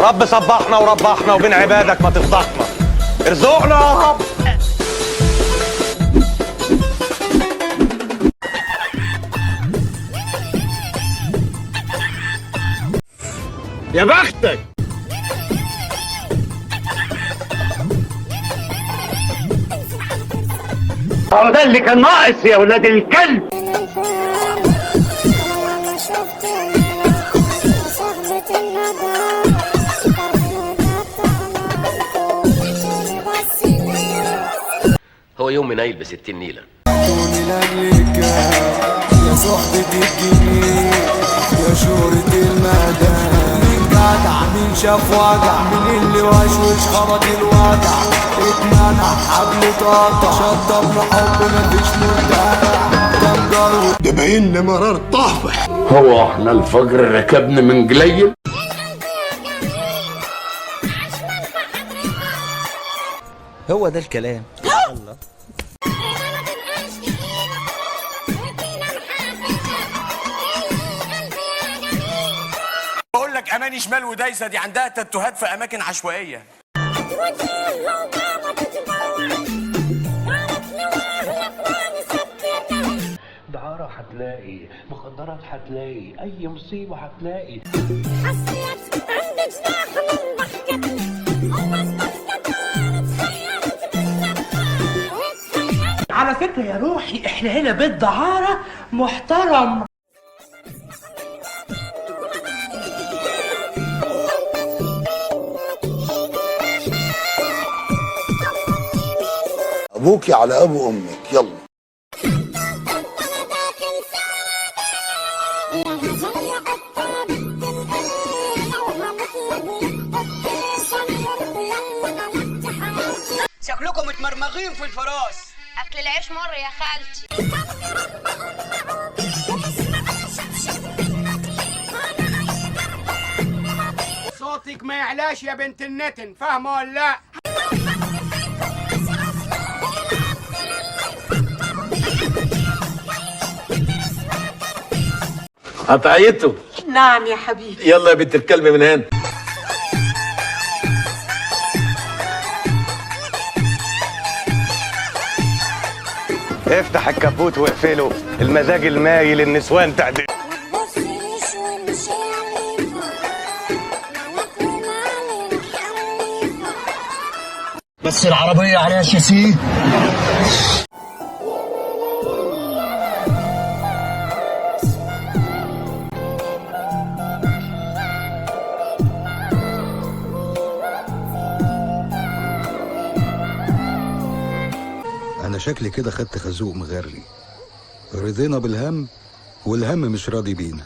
رب صبحنا وربحنا وبين عبادك ما تفضحنا. ارزقنا يا رب. يا بختك. هو ده اللي كان ناقص يا ولاد الكلب. هو يوم منيل ب60 نيلة. يا صحبة الجنيه يا شهرة المدى، مين جدع مين شاف وجع، مين اللي وشوش خبط الوجع، اتمنع حبل اتقطع، شطب لحب مفيش مدافع، كان جرو ده باين لي مرار طافح. هو احنا الفجر ركبنا من قليل؟ هو ده الكلام. الله. بقول لك اماني شمال ودايسه دي عندها تاتوهات في اماكن عشوائيه. دعارة هتلاقي، مخدرات هتلاقي، اي مصيبة هتلاقي. حسيت عندي جناح من ضحكتي. على فكرة يا روحي احنا هنا بيت دعارة محترم. ابوكي على ابو امك. يلا شكلكم متمرمغين في الفراش. اكل العيش مر يا خالتي. صوتك ما يعلاش يا بنت النتن، فاهمه ولا لا؟ قطعيته. نعم يا حبيبي. يلا يا بنت الكلب من هنا. افتح الكبوت واقفله. المزاج المايل النسوان تعدي. بس العربية عليها شاسيه. أنا شكلي كده خدت خازوق مغري. رضينا بالهم والهم مش راضي بينا.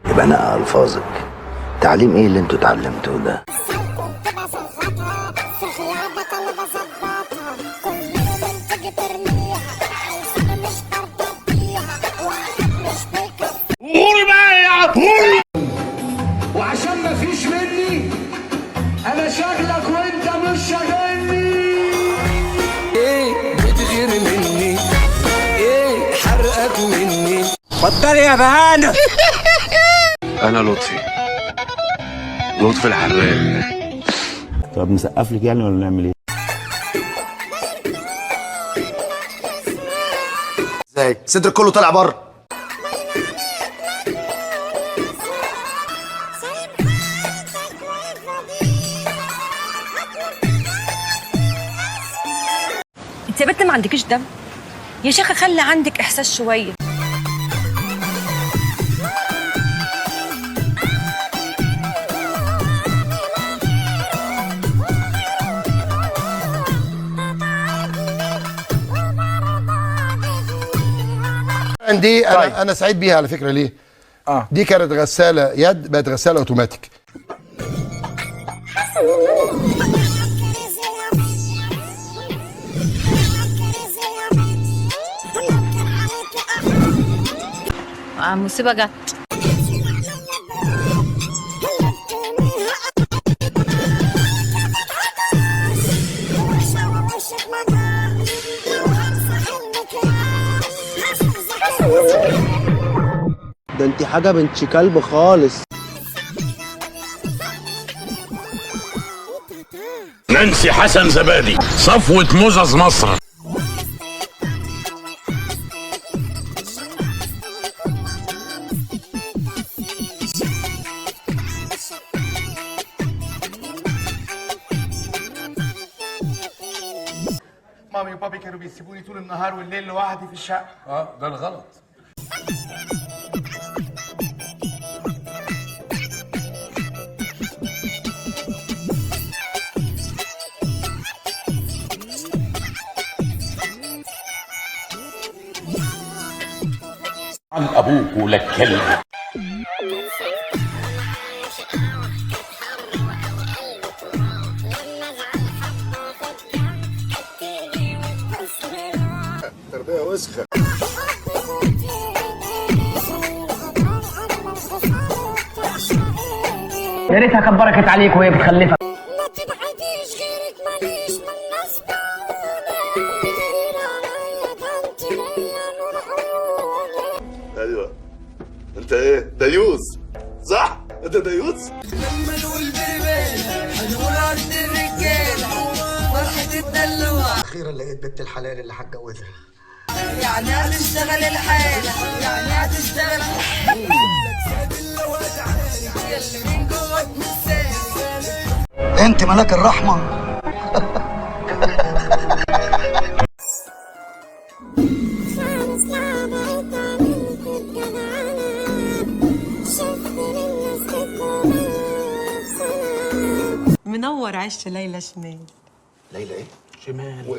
يبقى أنا ألفاظك تعليم إيه اللي أنتوا اتعلمتوه ده؟ قول بقى يا عطول. وعشان مفيش مني انا شغلك وانت مش شاغلني. ايه بتغير مني؟ ايه حرقك مني؟ بطل يا بهانة. انا لطفي الحراق. طب نسقف لك يعني ولا نعمل إيه؟ ازاي صدرك كله طالع بره؟ انت يا بنت ما عندكيش دم يا شيخه، خلي عندك احساس شويه. دي انا سعيد بيها على فكره. ليه؟ دي كانت غساله يد بقت غساله اوتوماتيك. مصيبه جت. ده انت حاجه بنت كلب خالص. نانسي حسن زبادي صفوة مزز مصر. مامي وبابي كانوا بيسيبوني طول النهار والليل لوحدي في الشقه. ده الغلط. عن ابوك ولك كلب. تربيه وسخه. يا ريتها كانت بركت عليك وهي بتخلفك. ايوه انت ايه ديوس صح؟ انت ديوس؟ لما نقول بربالة هنقول عند الرجالة فرحة الدلوعة. اخيرا لقيت بنت الحلال اللي هتجوزها. يعني هتشتغل الحالة، يعني هتشتغل يلي من جواك مسافر. انت ملاك الرحمه. منور عش ليلى شمال. ليلى ايه؟ شمال.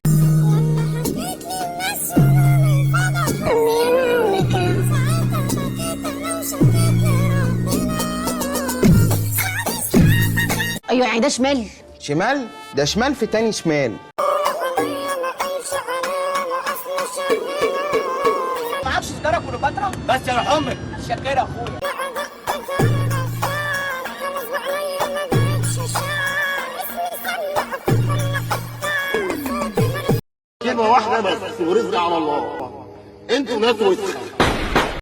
ايوه يعني ده شمال. شمال؟ ده شمال في تاني شمال. معكش سيجاره كليوباترا؟ بس يا عمرك شكرا اخويا. كلمة واحدة بس ورزق على الله. انتوا ناس وسخة.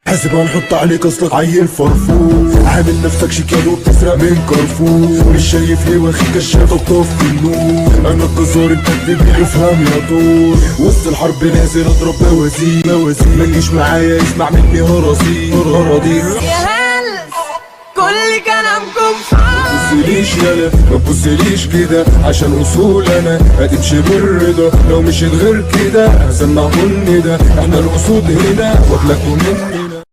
حاسب هنحط عليك اصلك عيل فرفور، عامل نفسك شيكان وبتسرق من كارفور، مش شايف ليه واخد كشافة وطفي النور، انا الجزار انت بتبيع افهم يا دور، وسط الحرب نازل اضرب بوازيك ما تجيش معايا اسمع مني هرازيك يا هلس كل كلامكم متبصليش يالا ما تبصليش كده عشان اصول انا هتمشي بالرضا لو مشيت غير كده هسمعكم ده احنا الاسود هنا واكلكوا مننا.